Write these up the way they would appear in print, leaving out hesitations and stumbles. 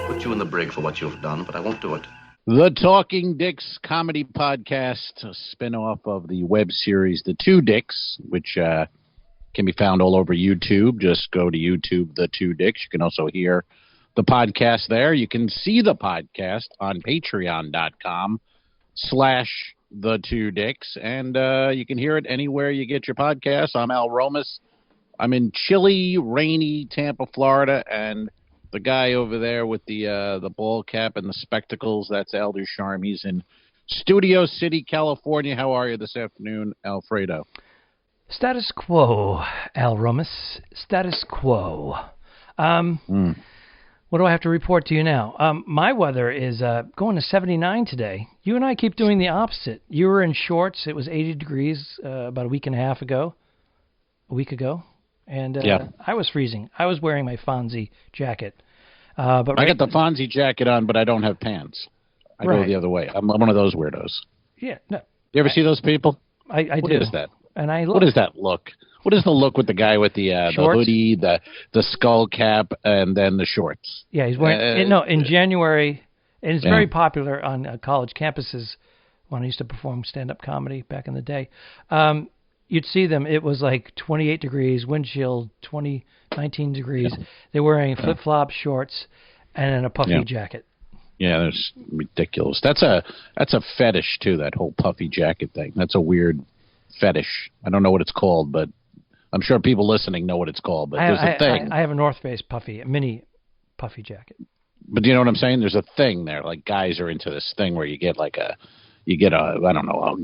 Put you in the brig for what you've done, but I won't do it. The Talking Dicks comedy podcast, a spin-off of the web series The Two Dicks, which can be found all over YouTube. Just go to YouTube, The Two Dicks. You can also hear the podcast there. You can see the podcast on patreon.com/The Two Dicks, and you can hear it anywhere you get your podcasts. I'm Al Romas. I'm in chilly, rainy Tampa, Florida, and the guy over there with the ball cap and the spectacles, that's Al Ducharme. He's in Studio City, California. How are you this afternoon, Alfredo? Status quo, Al Romas. Status quo. What do I have to report to you now? My weather is going to 79 today. You and I keep doing the opposite. You were in shorts. It was 80 degrees about a week ago. And I was freezing. I was wearing my Fonzie jacket. But I got the Fonzie jacket on, but I don't have pants. I go the other way. I'm one of those weirdos. Yeah. No. You ever see those people? I do. What is that? And I look. What is that look? What is the look with the guy with the hoodie, the skull cap, and then the shorts? Yeah, he's wearing. In January, and it's very popular on college campuses. When I used to perform stand-up comedy back in the day, you'd see them. It was like 28 degrees, wind chill, 19 degrees. Yeah. They're wearing flip-flop shorts and then a puffy jacket. Yeah, that's ridiculous. That's a fetish too. That whole puffy jacket thing. That's a weird fetish. I don't know what it's called, but I'm sure people listening know what it's called. But there's a thing. I have a North Face mini puffy jacket. But do you know what I'm saying? There's a thing there. Like guys are into this thing where you get a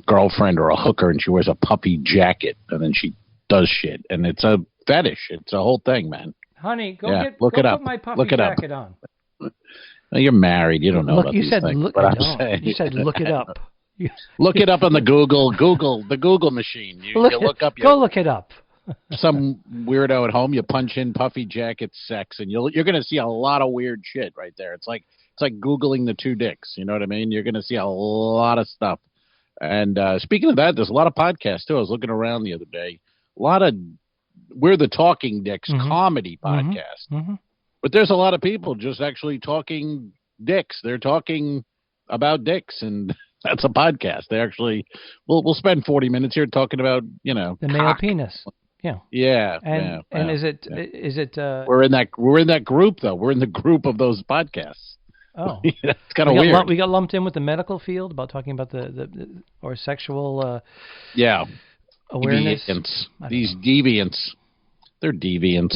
girlfriend or a hooker, and she wears a puffy jacket, and then she does shit, and it's a fetish. It's a whole thing, man. Honey, go put my puffy jacket on. Well, you're married. You don't know about these things. You said look it up. Look it up on the Google machine. Look it up. Some weirdo at home, you punch in puffy jacket sex, and you're going to see a lot of weird shit right there. It's like Googling The Two Dicks. You know what I mean? You're going to see a lot of stuff. And speaking of that, there's a lot of podcasts, too. I was looking around the other day. A lot of We're the Talking Dicks comedy podcast. Mm-hmm. But there's a lot of people just actually talking dicks. They're talking about dicks, and that's a podcast. They actually we'll spend 40 minutes here talking about, the male penis. Yeah. Yeah. And is it we're in that group though. We're in the group of those podcasts. Oh. It's kind of weird. We got lumped in with the medical field about talking about the or sexual awareness. These deviants. They're deviants.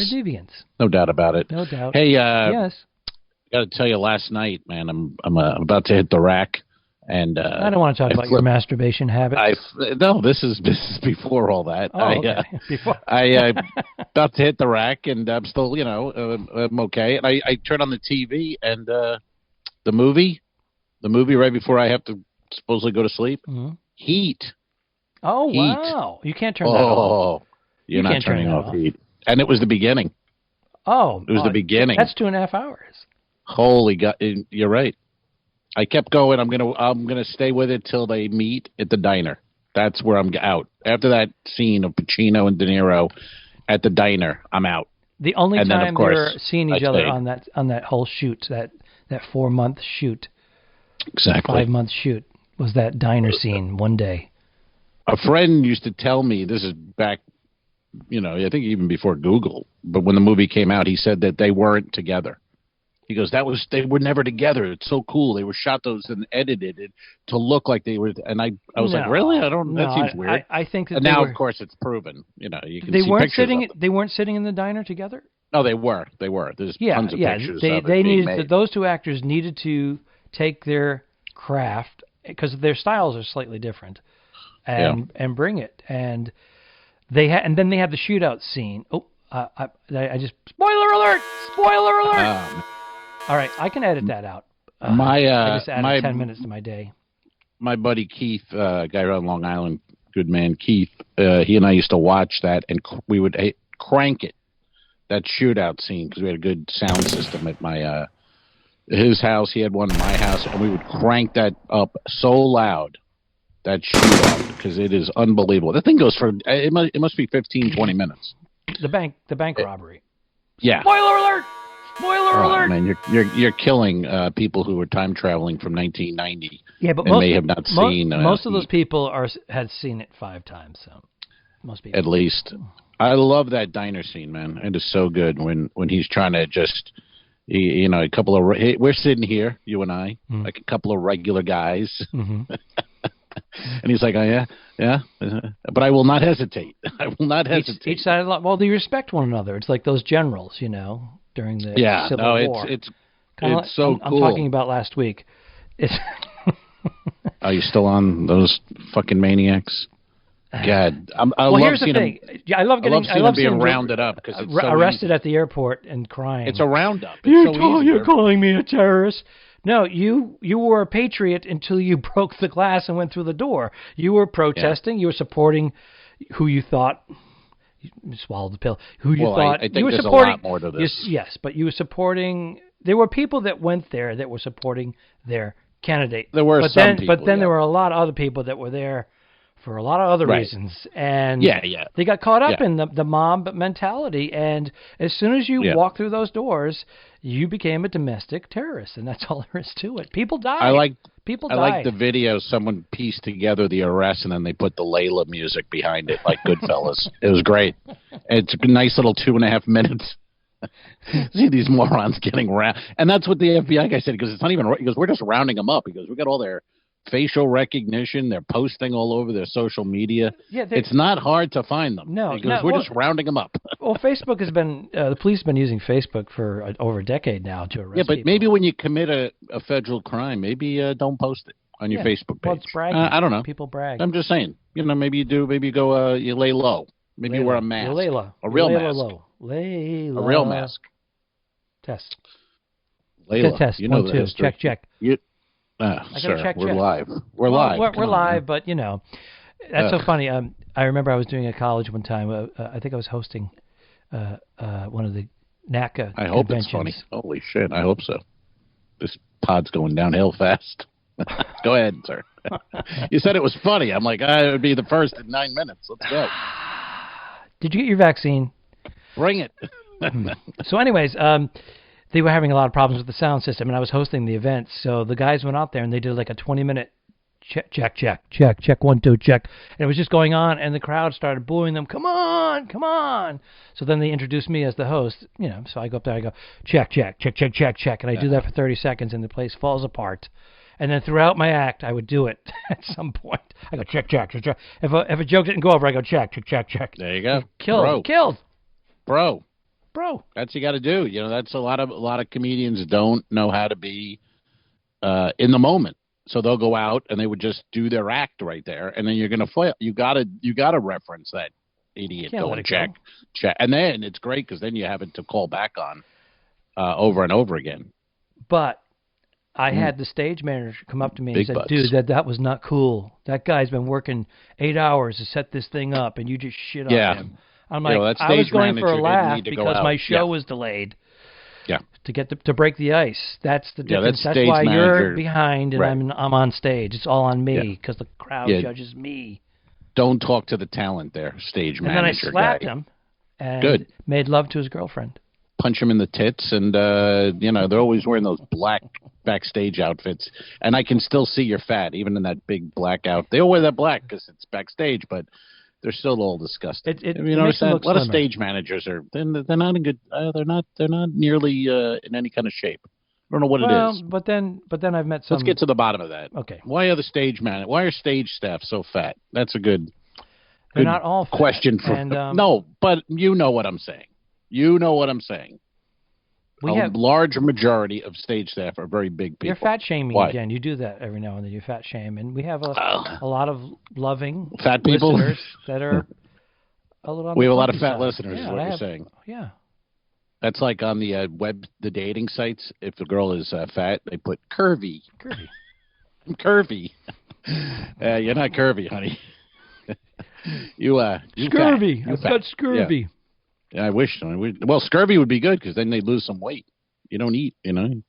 No doubt about it. No doubt. Hey, yes. I got to tell you, last night, man, I'm about to hit the rack, and I don't want to talk about your masturbation habits. No, this is before all that. Oh, okay. Before. I about to hit the rack, and I'm still, I'm okay. And I turn on the TV, and the movie right before I have to supposedly go to sleep, Heat. Oh, Heat. Wow! You can't turn that off. You're not turning off Heat. And it was the beginning. Oh. It was the beginning. That's 2.5 hours. Holy God. You're right. I kept going. I'm gonna stay with it till they meet at the diner. That's where I'm out. After that scene of Pacino and De Niro at the diner, I'm out. The only time they were seeing each other on that whole shoot, that 4-month shoot. Exactly. 5-month shoot was that diner scene one day. A friend used to tell me, this is back, I think even before Google, but when the movie came out, he said that they weren't together. He goes, they were never together. It's so cool. They were shot those and edited it to look like they were. And I was like, really? That seems weird. I think that and now, of course, it's proven. You can they see weren't pictures sitting. They weren't sitting in the diner together. No, they were. There's tons of pictures. They needed those two actors needed to take their craft because their styles are slightly different, and bring it. And then they had the shootout scene. Oh, I just spoiler alert! Spoiler alert! All right, I can edit that out. I just added 10 minutes to my day. My buddy Keith, guy around Long Island, good man Keith, he and I used to watch that, and we would crank it, that shootout scene, because we had a good sound system at his house. He had one in my house, and we would crank that up so loud that shootout because it is unbelievable. That thing goes for it must be 15, 20 minutes. The bank robbery. Yeah. Spoiler alert! Spoiler alert! Man, you're killing people who were time traveling from 1990. Yeah, but may have not seen. Most of those people had seen it 5 times. So most people. At least, I love that diner scene, man. It is so good when he's trying to just, a couple of we're sitting here, you and I, like a couple of regular guys, and he's like, oh yeah, but I will not hesitate. I will not hesitate. Each side of the well, they respect one another. It's like those generals, during the Civil War. It's so cool. I'm talking about last week. Are you still on those fucking maniacs? God, here's the thing. I love being rounded up because it's arrested at the airport and crying. It's a roundup. You're calling me a terrorist. No, you were a patriot until you broke the glass and went through the door. You were protesting. Yeah. You were supporting who you thought. You swallowed the pill. Who you thought I think you were there's supporting. A lot more to this. Yes, but you were supporting. There were people that went there that were supporting their candidate. There were some people, but then there were a lot of other people that were there for a lot of other reasons, and they got caught up in the mob mentality. And as soon as you walk through those doors, you became a domestic terrorist, and that's all there is to it. People died. I like the video. Someone pieced together the arrest, and then they put the Layla music behind it, like Goodfellas. It was great. It's a nice little 2.5 minutes. See these morons getting round, and that's what the FBI guy said. Because it's not even. He goes, we're just rounding them up. He goes, we got all their facial recognition. They're posting all over their social media. Yeah, it's not hard to find them. No, because we're just rounding them up. Well, Facebook has been the police have been using Facebook for over a decade now to arrest. Yeah, but people. Maybe when you commit a federal crime, maybe don't post it on your Facebook page. Well, it's bragging. I don't know. People brag. I'm just saying. Maybe you do. Maybe you go. You lay low. Maybe you wear a mask. A real mask. Low. Lay low. A real mask. Test. Layla. Test. You know 1, 2. Check. Sir, we're live. We're live. We're live, but that's so funny. I remember I was doing a college one time. I think I was hosting one of the NACA I hope conventions. It's funny. Holy shit! I hope so. This pod's going downhill fast. Go ahead, sir. You said it was funny. I'm like, it would be the first in 9 minutes. Let's go. Did you get your vaccine? Bring it. So, anyways, they were having a lot of problems with the sound system, and I was hosting the event. So the guys went out there and they did like a 20-minute check, 1, 2, check. And it was just going on, and the crowd started booing them. Come on. So then they introduced me as the host, so I go up there, I go, check. And I do that for 30 seconds, and the place falls apart. And then throughout my act, I would do it at some point. I go, check. If a joke didn't go over, I go, check. There you go. Killed. Bro. That's what you got to do. That's a lot of comedians don't know how to be in the moment. So they'll go out and they would just do their act right there, and then you're gonna fail. You gotta reference that idiot going check, and then it's great because then you have it to call back on over and over again. But I had the stage manager come up to me and said, "Dude, that was not cool. That guy's been working 8 hours to set this thing up, and you just shit on him." I'm like, I was going for a laugh because my show was delayed. Yeah. To break the ice. That's the difference. That's why you're behind and I'm on stage. It's all on me because the crowd judges me. Don't talk to the talent there, stage manager. And then I slapped him and made love to his girlfriend. Punch him in the tits, and they're always wearing those black backstage outfits, and I can still see you're fat even in that big black out. They all wear that black because it's backstage, but they're still all disgusting. You understand? A lot of stage managers are they're not in good. They're not nearly in any kind of shape. I don't know what it is. But then I've met some. Let's get to the bottom of that. Okay. Why are stage staff so fat? That's a good. They're not all fat. Question for no, but you know what I'm saying. A large majority of stage staff are very big people. You're fat shaming again. You do that every now and then. You fat shame, and we have a lot of loving fat people listeners that are a little. We have a lot of fat listeners. Is what you're saying. Yeah. That's like on the the dating sites. If the girl is fat, they put curvy. I'm curvy. You're not curvy, honey. you scurvy. I've got scurvy. Yeah. I wish. Well, scurvy would be good because then they'd lose some weight. You don't eat, You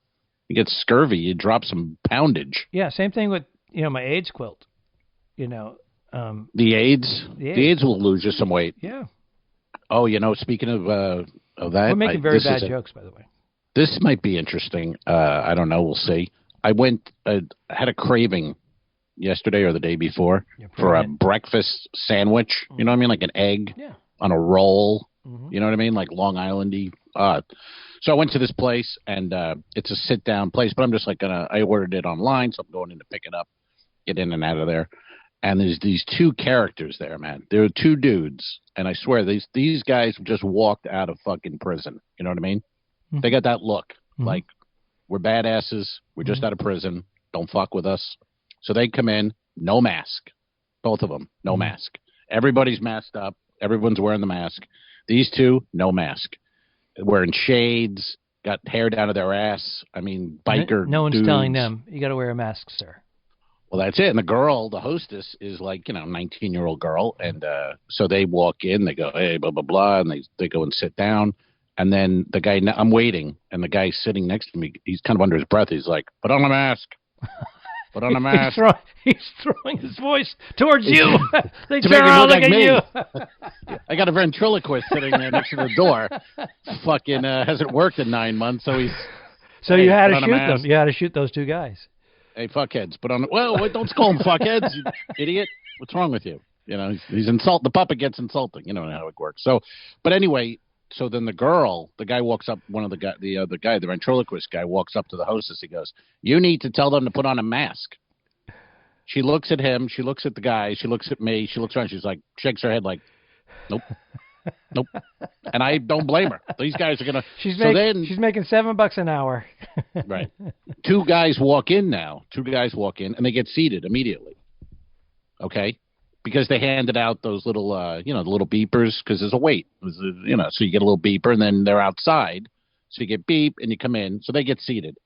get scurvy, you drop some poundage. Yeah, same thing with, my AIDS quilt. The AIDS? The AIDS will lose you some weight. Yeah. Oh, speaking of that. We're making very bad jokes, by the way. This might be interesting. I don't know. We'll see. I had a craving yesterday or the day before for a breakfast sandwich. You know what I mean? Like an egg on a roll. Mm-hmm. You know what I mean? Like Long Island-y. So I went to this place, and it's a sit-down place, but I'm just like I ordered it online, so I'm going in to pick it up, get in and out of there. And there's these two characters there, man. There are two dudes, and I swear these guys just walked out of fucking prison. You know what I mean? Mm-hmm. They got that look, like we're badasses. We're just out of prison. Don't fuck with us. So they come in, no mask, both of them, no mask. Everybody's masked up. Everyone's wearing the mask. These two, no mask, wearing shades, got hair down to their ass. I mean, biker. No one's dudes. telling them you got to wear a mask, sir. Well, that's it. And the girl, the hostess, is like, 19-year-old girl. And so they walk in, they go, hey, blah, blah, blah. And they go and sit down. And then the guy, I'm waiting. And the guy sitting next to me, he's kind of under his breath. He's like, put on a mask. Put on a mask. He's throwing his voice towards you. They turn around, look at you. I got a ventriloquist sitting there next to the door. Fucking hasn't worked in 9 months. So he's. So you had to shoot them. You had to shoot those two guys. Hey, fuckheads, wait, don't call them fuckheads, you idiot. What's wrong with you? He's the puppet gets insulting. You know how it works. So, but anyway, so then the guy walks up, the ventriloquist guy walks up to the hostess. He goes, you need to tell them to put on a mask. She looks at him. She looks at the guy. She looks at me. She looks around. She's like, shakes her head like, nope. Nope. And I don't blame her. These guys are going to... She's making $7 an hour. Right. Two guys walk in, and they get seated immediately. Okay? Because they handed out those little, the little beepers, because there's a wait. So you get a little beeper, and then they're outside. So you get beep, and you come in. So they get seated.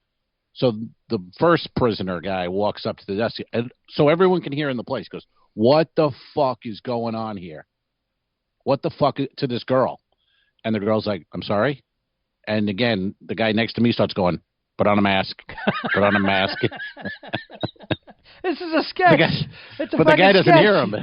So the first prisoner guy walks up to the desk, and so everyone can hear in the place, goes, what the fuck is going on here? What the fuck to this girl? And the girl's like, I'm sorry. And again, the guy next to me starts going, put on a mask. Put on a mask. This is a sketch. But the guy doesn't hear him.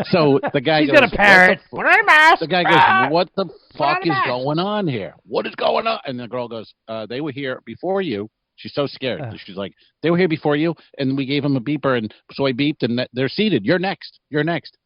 So the guy He's goes, got a parrot. Put on a mask. The guy goes, what the fuck is going on here? What is going on? And the girl goes, they were here before you. She's so scared. She's like, they were here before you, and we gave them a beeper, and so I beeped, and they're seated. You're next. You're next.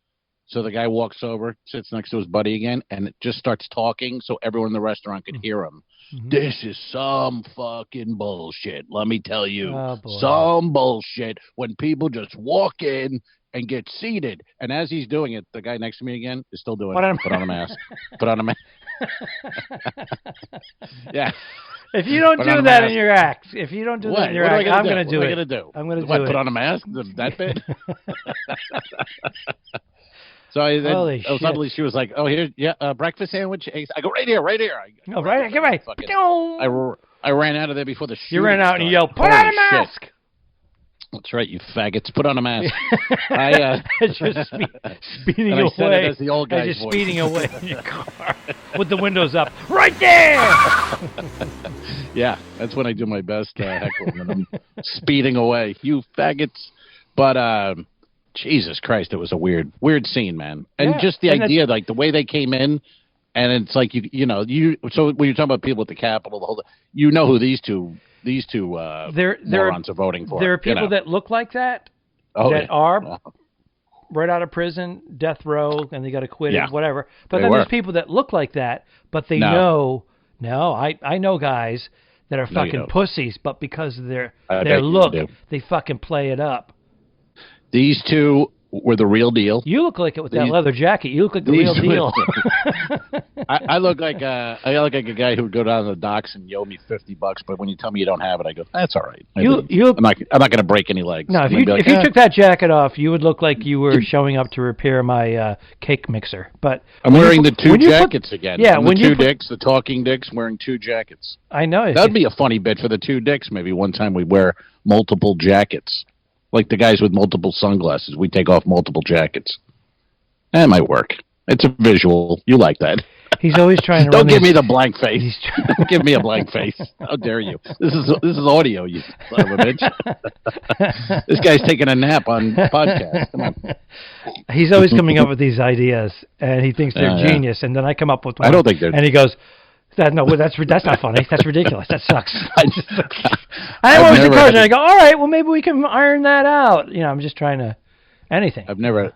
So the guy walks over, sits next to his buddy again, and it just starts talking so everyone in the restaurant can hear him. Mm-hmm. This is some fucking bullshit. Let me tell you. Some bullshit when people just walk in and get seated. And as he's doing it, the guy next to me again is still doing it. Put on a mask. Put on a mask. Yeah. If you don't do that in your act, I'm going to do it. What am I going to do? I'm going to do it. Put on a mask? That bit? So suddenly she was like, "Oh, here, breakfast sandwich." I go right here. Right here, get right. I ran out of there before the shooting. You ran out and you yelled, "Put on a mask!" Shit. That's right, you faggots. Put on a mask. Just speeding away. I said it as the old guy's just voice. Speeding away in your car with the windows up. Right there. Yeah, that's when I do my best heckling, when I'm speeding away. You faggots. But Jesus Christ, it was a weird scene, man. And just the idea, like the way they came in, and it's like so when you're talking about people at the Capitol, who these two morons are voting for. There are people that look like that, are right out of prison, death row, and they got acquitted, whatever. But then there's people that look like that, but they know. No, I know guys that are fucking pussies, but because of their look, they fucking play it up. These two were the real deal. You look like it with that leather jacket. You look like the real deal. I look like a guy who would go down to the docks and owe me $50, but when you tell me you don't have it, I go, that's all right. I'm not going to break any legs. No, if you took that jacket off, you would look like you were showing up to repair my cake mixer. But I'm wearing the two jackets again. Yeah, when the two dicks, the talking dicks, wearing two jackets. I know. That'd be a funny bit for the two dicks. Maybe one time we wear multiple jackets. Like the guys with multiple sunglasses, we take off multiple jackets. That might work. It's a visual. You like that. He's always trying to Don't run give these- me the blank face. He's Don't give me a blank face. How dare you? This is audio, you son of a bitch. This guy's taking a nap on podcast. Come on. He's always coming up with these ideas, and he thinks they're Yeah. genius. And then I come up with one. I don't think they're. And he goes, that's not funny. That's ridiculous. That sucks. I'm I've always never encouraging. had- I go, all right, well, maybe we can iron that out. You know, I'm just trying to anything. I've never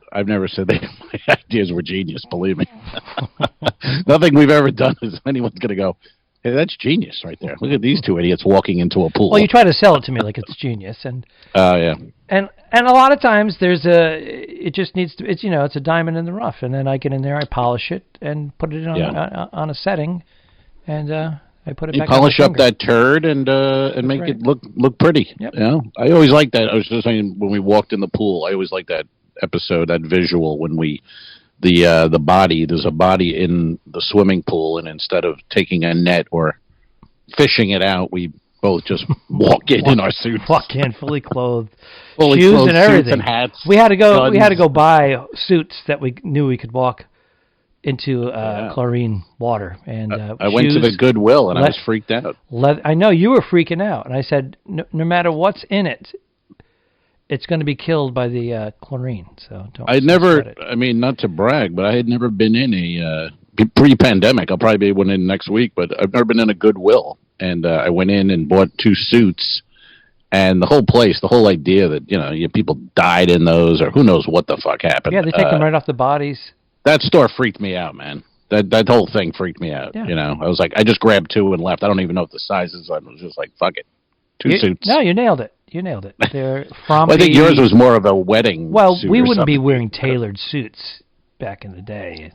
said that my ideas were genius. Believe me. Nothing we've ever done is anyone's going to go, hey, that's genius right there. Look at these two idiots walking into a pool. Well, you try to sell it to me like it's genius, and Yeah. and a lot of times it just needs to. It's it's a diamond in the rough, and then I get in there, I polish it, and put it on a setting, and I put it You back. on polish my up finger. that turd and make right. it look pretty. Yep. You know, I always like that. I was just saying when we walked in the pool, I always like that episode, that visual when the body. There's a body in the swimming pool, and instead of taking a net or fishing it out, we both just walk in our suits, Walk in fully chlothed, fully shoes clothed and suits everything. and hats. We had to go. guns. We had to go buy suits that we knew we could walk into chlorine water. And I went to the Goodwill and I le- was freaked out. I know you were freaking out, and I said, no matter what's in it, it's going to be killed by the chlorine. So don't. I'd never. sweat it. I mean, not to brag, but I had never been in a pre-pandemic. I'll probably be one in next week, but I've never been in a Goodwill. And I went in and bought 2 suits, and the whole place, the whole idea that people died in those, or who knows what the fuck happened. Yeah, they take them right off the bodies. That store freaked me out, man. That whole thing freaked me out. Yeah. I was like, I just grabbed 2 and left. I don't even know if the sizes. I was just like, fuck it, 2 suits. No, you nailed it. You nailed it. They're frumpy. Well, I think yours was more of a wedding. Well, suit we or wouldn't be something. wearing tailored suits back in the day.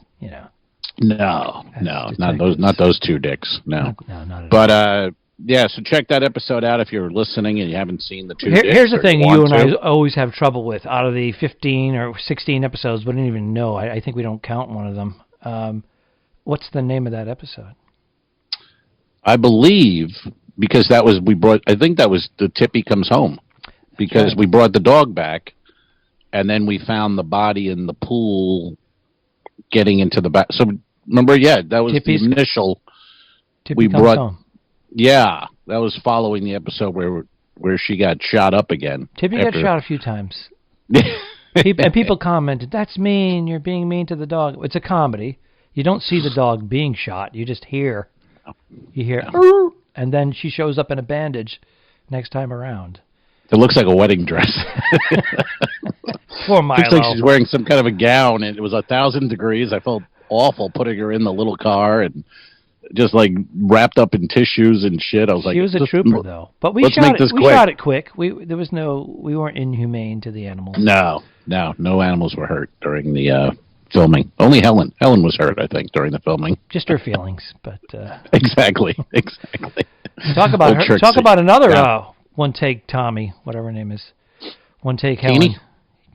No, As not those 2 dicks. No. No, not at all. But yeah, so check that episode out if you're listening and you haven't seen the 2 dicks. Here's the or thing you want and I to. always have trouble with. Out of the 15 or 16 episodes, we didn't even know. I think we don't count one of them. What's the name of that episode? I believe because I think that was the Tippy Comes Home, because right. we brought the dog back, and then we found the body in the pool, getting into the back. So remember, that was Tippy's- the initial. Tippy We Comes brought- Home. Yeah, that was following the episode where she got shot up again. Tippy got shot a few times. People commented, "That's mean. You're being mean to the dog." It's a comedy. You don't see the dog being shot. You just hear. You hear, "Arr!" And then she shows up in a bandage next time around. It looks like a wedding dress. Poor Milo. Looks like she's wearing some kind of a gown, and it was 1,000 degrees. I felt awful putting her in the little car and just like wrapped up in tissues and shit. I was like, She was a trooper, though. But we let's shot make it. this We quick. shot it quick. We weren't inhumane to the animals. No animals were hurt during the filming. Only Helen. Helen was hurt, I think, during the filming. Just her feelings. But Exactly. talk about Oh, her. Trixie. Talk about another Yeah. one take Tommy, whatever her name is. One take Keeney? Helen.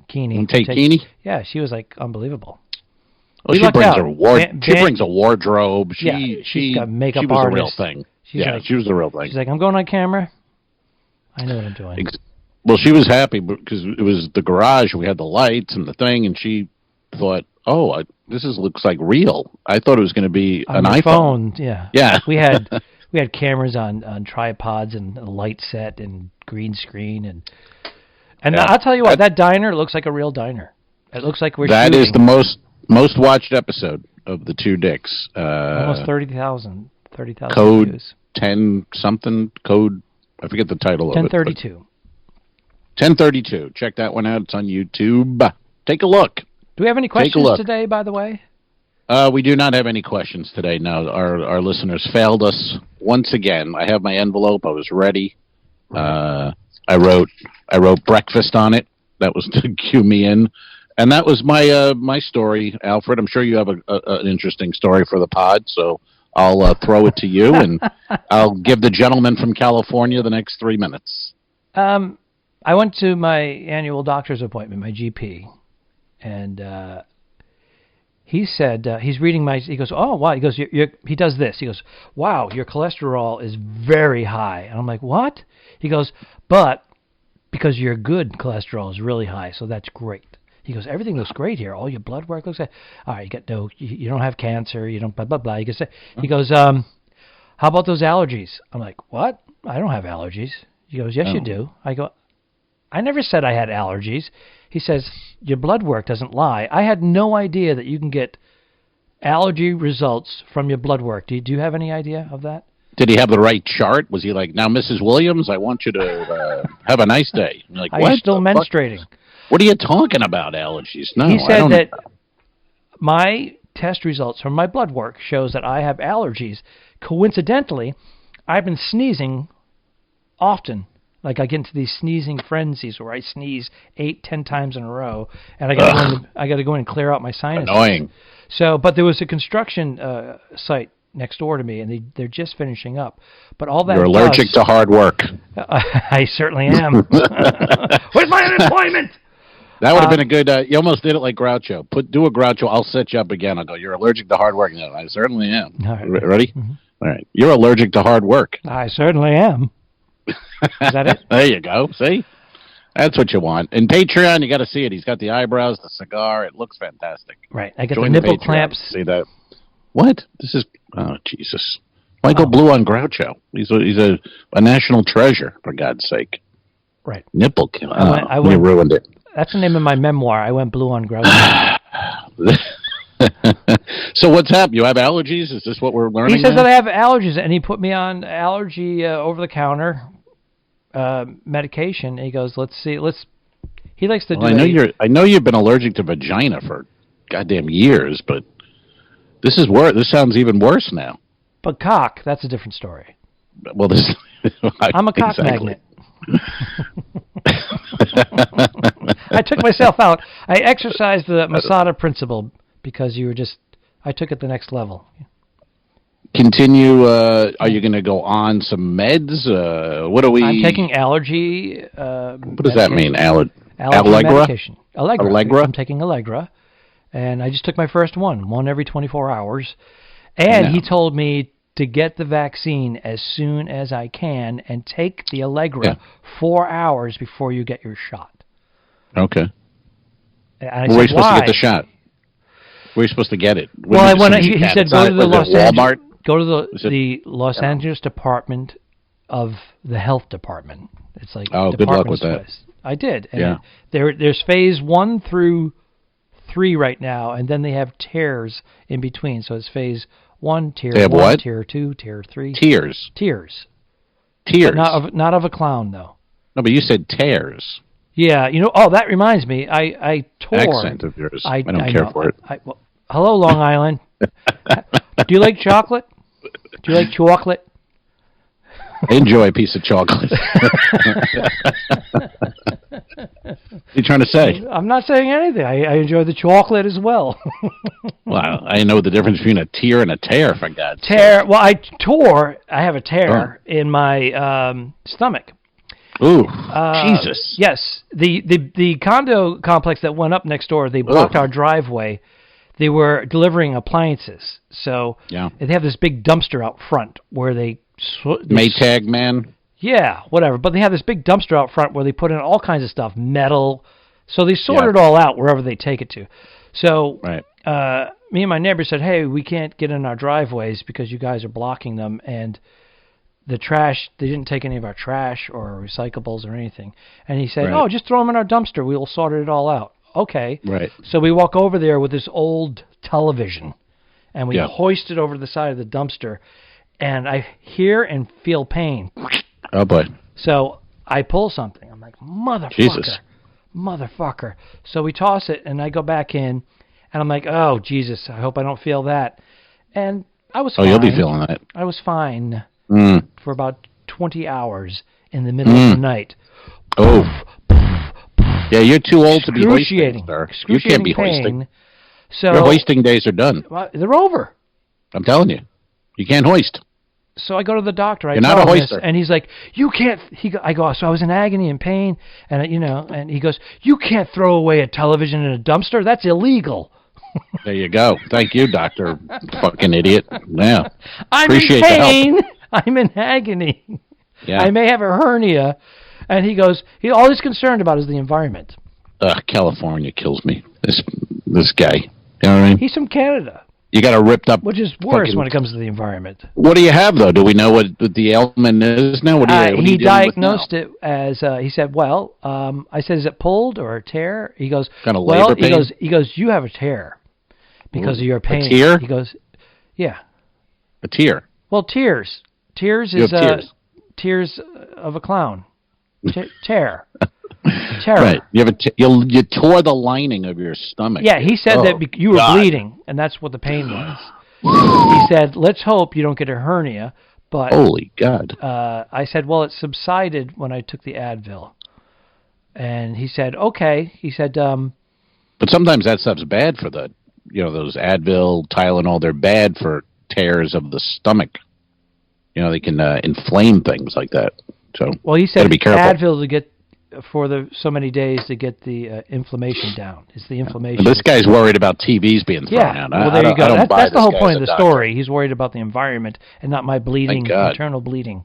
Keeney. One take Keeney? Yeah, she was like unbelievable. Well, We she lucked brings out. she brings a wardrobe. She's got makeup she was the real artist. thing. She's Yeah, like- she was the real thing. She's like, I'm going on camera. I know what I'm doing. Well, she was happy because it was the garage. We had the lights and the thing, and she thought, "Oh, this looks like real." I thought it was going to be On an your iPhone. phone, yeah. Yeah, We had cameras on tripods and a light set and green screen and Yeah. I'll tell you what, that diner looks like a real diner. It looks like we're that shooting. is the most watched episode of the 2 dicks. Almost 30,000 Code views. 10 something code. I forget the title of it. 1032. 1032. Check that one out. It's on YouTube. Take a look. Do we have any Take a questions look. today, by the way? We do not have any questions today. No, our listeners failed us once again. I have my envelope. I was ready. I wrote breakfast on it. That was to cue me in, and that was my story, Alfred. I'm sure you have an interesting story for the pod, so I'll throw it to you, and I'll give the gentleman from California the next 3 minutes. I went to my annual doctor's appointment, my GP, and he said he's reading he goes, oh wow, he goes, he does this, he goes, wow, your cholesterol is very high, and I'm like, what? He goes, but because your good cholesterol is really high, so that's great. He goes, everything looks great here. All your blood work looks good. All right, you don't have cancer. You don't blah, blah, blah. He goes, how about those allergies? I'm like, what? I don't have allergies. He goes, yes, you do. I go, I never said I had allergies. He says, your blood work doesn't lie. I had no idea that you can get allergy results from your blood work. Do you have any idea of that? Did he have the right chart? Was he like, now, Mrs. Williams, I want you to have a nice day? You're like, Are what? you still menstruating? What are you talking about, allergies? No, he said that my test results from my blood work shows that I have allergies. Coincidentally, I've been sneezing often. Like I get into these sneezing frenzies where I sneeze 8-10 times in a row, and I got to go in and clear out my sinuses. Annoying. So, but there was a construction site next door to me, and they're just finishing up. But all that you're allergic to hard work. I certainly am. Where's my unemployment? That would have been a good. You almost did it like Groucho. Do a Groucho. I'll set you up again. I'll go. You're allergic to hard work. No, I certainly am. All right. Ready? Mm-hmm. All right. You're allergic to hard work. I certainly am. Is that it? There you go. See, that's what you want. In Patreon, you got to see it. He's got the eyebrows, the cigar. It looks fantastic. Right. I got Join the nipple Patreon. clamps. See that? What? This is. Oh Jesus! Why go blue on Groucho? He's a national treasure, for God's sake. Right. Nipple kill. You ruined it. That's the name of my memoir. I went blue on Groucho. So what's happened? You have allergies? Is this what we're learning? He says now? that I have allergies, and he put me on allergy over-the-counter medication. And he goes, "Let's see. He likes to do. I know you've been allergic to vagina for goddamn years, but this is worse. This sounds even worse now. But cock, that's a different story. Well, this. I'm a cock magnet. I took myself out. I exercised the Masada principle because I took it the next level. Continue. Are you going to go on some meds? What are we? I'm taking allergy. What does that mean? Allergy medication. Allegra? I'm taking Allegra, and I just took my first one every 24 hours. And he told me to get the vaccine as soon as I can and take the Allegra 4 hours before you get your shot. Okay. And I Where are you supposed why? to get the shot? Where are you supposed to get it? Well, he said go to the Walmart. Go to the Los Angeles Department of the Health Department. It's like good luck with that. I did. And there's phase 1 through 3 right now, and then they have tiers in between. So it's phase 1, tier 1, what? tier 2, tier 3. Tiers. Not of a clown though. No, but you said tears. Yeah, that reminds me. I tore. Accent of yours. I don't care for it. Hello, Long Island. Do you like chocolate? Do you like chocolate? I enjoy a piece of chocolate. What are you trying to say? I'm not saying anything. I enjoy the chocolate as well. Well, I know the difference between a tear and a tear, for God's sake. Well, I have a tear in my stomach. Ooh, Jesus. Yes. The condo complex that went up next door, they blocked our driveway. They were delivering appliances. So they have this big dumpster out front where they Maytag man? Yeah, whatever. But they have this big dumpster out front where they put in all kinds of stuff, metal. So they sort it all out wherever they take it to. So me and my neighbor said, hey, we can't get in our driveways because you guys are blocking them. And the trash, they didn't take any of our trash or recyclables or anything. And he said, just throw them in our dumpster. We'll sort it all out. Okay. Right. So we walk over there with this old television, and we hoist it over the side of the dumpster, and I hear and feel pain. Oh, boy. So I pull something. I'm like, motherfucker. So we toss it, and I go back in, and I'm like, oh, Jesus, I hope I don't feel that. And I was fine. Oh, you'll be feeling that. I was fine for about 20 hours in the middle of the night. Oh. Yeah, you're too old to be hoisting, sir. You can't be hoisting. So your hoisting days are done. They're over. I'm telling you. You can't hoist. So I go to the doctor. You're not a hoister. And he's like, you can't. I go, so I was in agony and pain. And, and he goes, you can't throw away a television in a dumpster. That's illegal. There you go. Thank you, doctor. Fucking idiot. Yeah. I'm Appreciate in pain. The help. I'm in agony. Yeah. I may have a hernia. And he goes, all he's concerned about is the environment. California kills me. This guy. You know what I mean? He's from Canada. You got a ripped up. Which is worse when it comes to the environment. What do you have, though? Do we know what the ailment is now? What are he you diagnosed it as, he said, well, I said, is it pulled or a tear? He goes, kind of labor pain? He goes, you have a tear because of your pain. A tear? He goes, yeah. A tear? Well, tears. Tears is tears of a clown. Tear. Terror. Right. You tore the lining of your stomach. Yeah, he said that you were bleeding, and that's what the pain was. He said, let's hope you don't get a hernia. But holy God. I said, well, it subsided when I took the Advil. And he said, okay. He said... but sometimes that stuff's bad for those Advil, Tylenol, they're bad for tears of the stomach. They can inflame things like that. So, well, he said be careful. Advil to get... for so many days to get the inflammation down. It's the inflammation. This guy's worried about TVs being thrown out. Well, there you go. That's the whole point of the story. He's worried about the environment and not my bleeding, internal bleeding.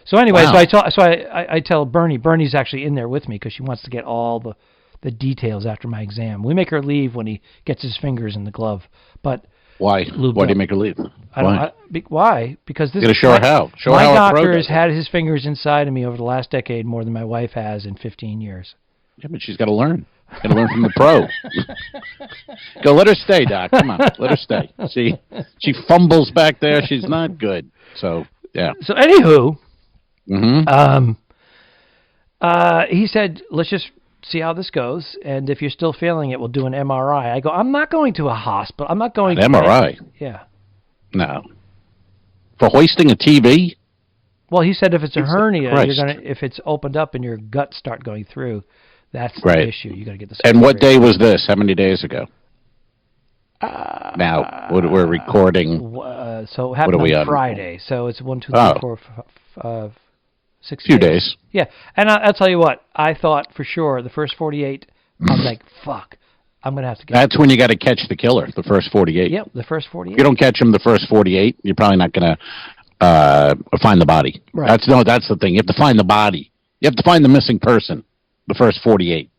So anyway, I tell Bernie. Bernie's actually in there with me because she wants to get all the details after my exam. We make her leave when he gets his fingers in the glove. But why? Why do you make her leave? Why? Because this. You're gonna show her how. Show my her how doctor has had his fingers inside of me over the last decade more than my wife has in 15 years. Yeah, but she's got to learn. Got to learn from the pro. Go, let her stay, Doc. Come on, let her stay. See, she fumbles back there. She's not good. So yeah. So anywho, he said, let's just see how this goes, and if you're still feeling it, we'll do an MRI. I go, I'm not going to a hospital. I'm not going to MRI. Yeah. No. For hoisting a TV? Well, he said if it's a hernia, if it's opened up and your guts start going through, that's the issue. You got to get the surgery. And what day was this? How many days ago? Now, we're recording. So it happened on Friday. So it's 1, 2, 3, 4, 5, 6 few days. Yeah, and I'll tell you what, I thought for sure the first 48, I'm like, fuck, I'm going to have to get That's when you got to catch the killer, the first 48. Yep, the first 48. If you don't catch him the first 48, you're probably not going to find the body. Right. That's the thing. You have to find the body. You have to find the missing person, the first 48.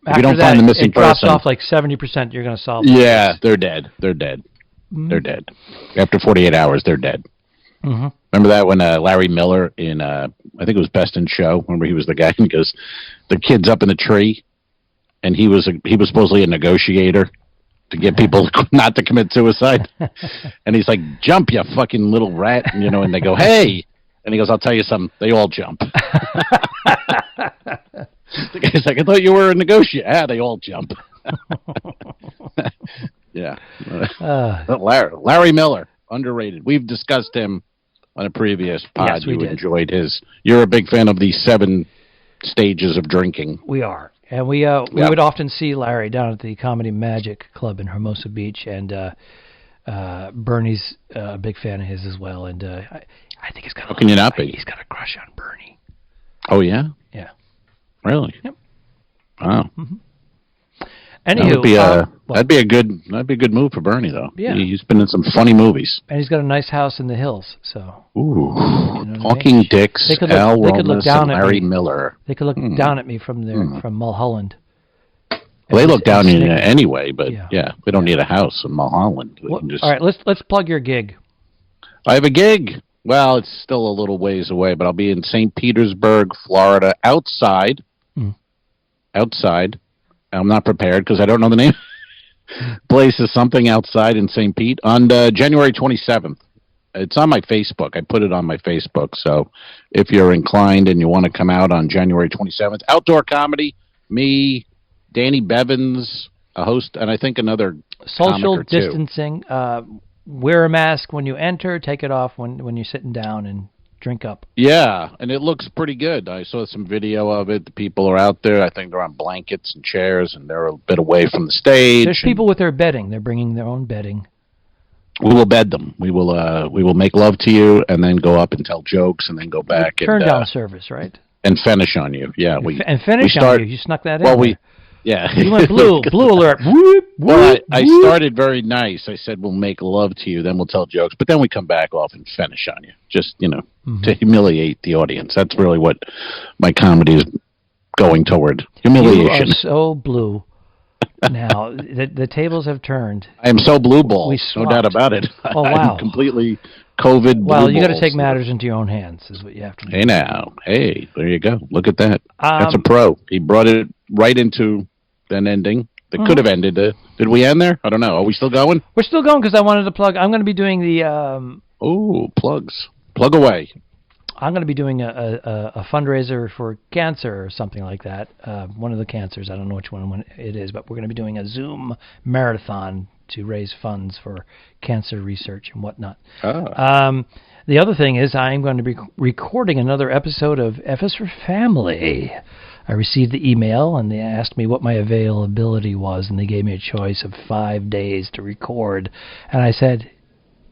If you don't find the missing person... it drops off like 70%, you're going to solve it. Yeah, they're dead. They're dead. Mm-hmm. They're dead. After 48 hours, they're dead. Mm-hmm. Remember that when Larry Miller in, I think it was Best in Show, remember he was the guy, and he goes, the kid's up in the tree, and he was supposedly a negotiator to get people not to commit suicide. And he's like, jump, you fucking little rat, and they go, hey. And he goes, I'll tell you something, they all jump. The guy's like, I thought you were a negotiator. Ah, they all jump. Yeah. Larry Miller, underrated. We've discussed him on a previous pod. Yes, we did. Enjoyed his. You're a big fan of the 7 stages of drinking. We are. And we would often see Larry down at the Comedy Magic Club in Hermosa Beach, and Bernie's a big fan of his as well. And I think he's got How can you not be? He's got a crush on Bernie. Oh, yeah? Yeah. Really? Yep. Wow. Mm-hmm. Anywho, that'd be a good move for Bernie, though. Yeah. He's been in some funny movies. And he's got a nice house in the hills, so. Ooh. Talking Dicks, Al Romas, and Larry Miller. They could look down at me from Mulholland. Well, they look down on you anyway, but we don't need a house in Mulholland. All right, let's plug your gig. I have a gig. Well, it's still a little ways away, but I'll be in St. Petersburg, Florida, outside. Outside. I'm not prepared because I don't know the name. Place is something outside in St. Pete on January 27th. It's on my Facebook. I put it on my Facebook. So if you're inclined and you want to come out on January 27th, outdoor comedy, me, Danny Bevins, a host, and I think another social distancing. Wear a mask when you enter. Take it off when you're sitting down and drink up. Yeah, and it looks pretty good. I saw some video of it. The people are out there. I think they're on blankets and chairs, and they're a bit away from the stage. There's people with their bedding. They're bringing their own bedding. We will bed them. We will make love to you, and then go up and tell jokes, and then go back. Turn down service, right? And finish on you. Yeah, and finish on you. You snuck that in. Well, yeah. You went blue alert. Whoop, well, I started very nice. I said, we'll make love to you, then we'll tell jokes. But then we come back off and finish on you. Just, to humiliate the audience. That's really what my comedy is going toward? You Humiliation. are so blue. Now the tables have turned. I am so blue balls. We No swapped. doubt about it. Oh wow! I'm completely COVID. Well, blue you got to balls. take matters into your own hands, is what you have to do. Hey now, hey, there you go. Look at that. That's a pro. He brought it right into an ending that could have ended. Did we end there? I don't know. Are we still going? We're still going because I wanted to plug. I'm going to be doing the. Plugs. Plug away. I'm going to be doing a fundraiser for cancer or something like that. One of the cancers. I don't know which one it is, but we're going to be doing a Zoom marathon to raise funds for cancer research and whatnot. The other thing is I'm going to be recording another episode of F is for Family. I received the email, and they asked me what my availability was, and they gave me a choice of 5 days to record. And I said,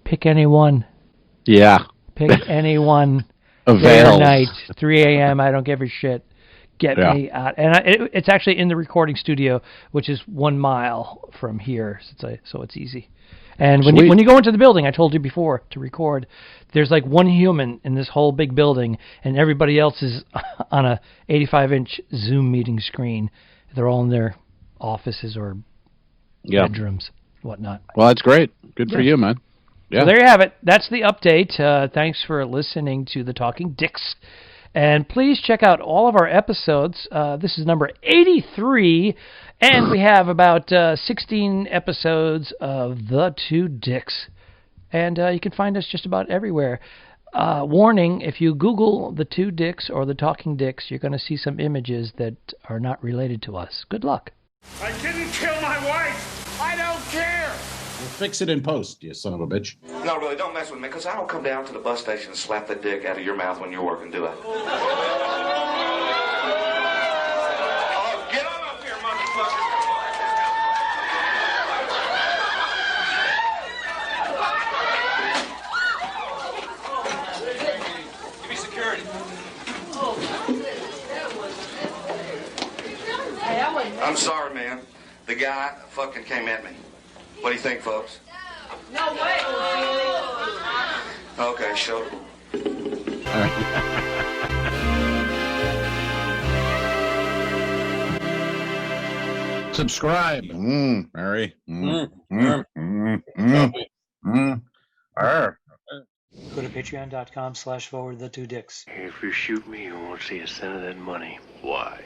pick any one. Yeah. Pick any one. Avail. Day or night, 3 a.m., I don't give a shit. Get me out. And it's actually in the recording studio, which is 1 mile from here, so it's easy. And when you go into the building, I told you before, to record, there's like one human in this whole big building, and everybody else is on a 85-inch Zoom meeting screen. They're all in their offices or bedrooms, whatnot. Well, that's great. Good for you, man. Yeah. So there you have it. That's the update. Thanks for listening to the Talking Dicks. And please check out all of our episodes. This is number 83, and we have about 16 episodes of The Two Dicks. And you can find us just about everywhere. Warning, if you Google The Two Dicks or The Talking Dicks, you're going to see some images that are not related to us. Good luck. I didn't kill my wife! I don't care! We'll fix it in post, you son of a bitch. No, really, don't mess with me, because I don't come down to the bus station and slap the dick out of your mouth when you're working, do I? Oh, get on up here, motherfucker! Give me security. I'm sorry, man. The guy fucking came at me. What do you think, folks? No way. Okay, sure. Subscribe. Mary. Go to patreon.com/forward the two dicks. If you shoot me, you won't see a cent of that money. Why?